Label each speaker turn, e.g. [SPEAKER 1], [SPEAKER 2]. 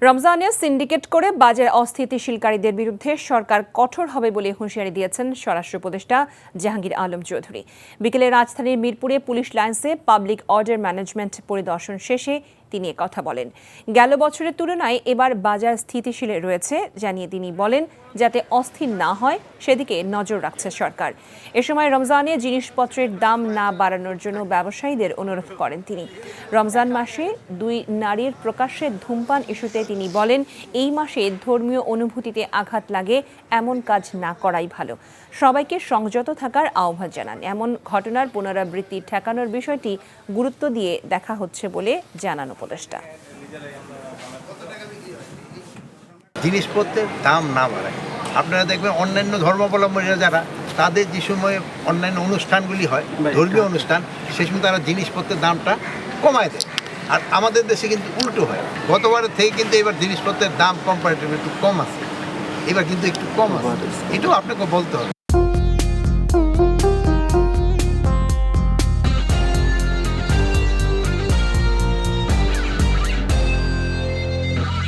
[SPEAKER 1] রমজানে সিন্ডিকেট করে বাজার অস্থিতিশীলকারীদের বিরুদ্ধে সরকার কঠোর হবে বলে হুঁশিয়ারি দিয়েছেন স্বরাষ্ট্র উপদেষ্টা জাহাঙ্গীর আলম চৌধুরী। বিকেলে রাজধানীর মিরপুরে পুলিশ লাইন্সে পাবলিক অর্ডার ম্যানেজমেন্ট পরিদর্শন শেষে তিনি কথা বলেন। গেল বছরের তুলনায় এবার বাজার স্থিতিশীল রয়েছে জানিয়ে তিনি বলেন, যাতে অস্থির না হয় সেদিকে নজর রাখছে সরকার। এ সময় রমজানে জিনিসপত্রের দাম না বাড়ানোর জন্য ব্যবসায়ীদের অনুরোধ করেন তিনি। রমজান মাসে 2 নারীর প্রকাশ্যে ধূমপান ইস্যুতে তিনি বলেন, এই মাসে ধর্মীয় অনুভূতিতে আঘাত লাগে এমন কাজ না করাই ভালো। সবাইকে সংযত থাকার আহ্বান জানান। এমন ঘটনার পুনরাবৃত্তি ঠেকানোর বিষয়টি গুরুত্ব দিয়ে দেখা হচ্ছে বলে জানান উপদেষ্টা।
[SPEAKER 2] জিনিসপত্রের দাম না বাড়ায়, আপনারা দেখবেন অন্যান্য ধর্মাবলম্বীরা যারা তাদের যে সময় অন্যান্য অনুষ্ঠানগুলি হয়, ধর্মীয় অনুষ্ঠান, সে সময় তারা জিনিসপত্রের দামটা কমায় দেয়। আর আমাদের দেশে কিন্তু উল্টো হয়। গতবারের থেকে কিন্তু এবার জিনিসপত্রের দাম কম্পারেটিভলি একটু কম আছে, এবার কিন্তু একটু কম আছে, এটাও আপনাকে বলতে হবে।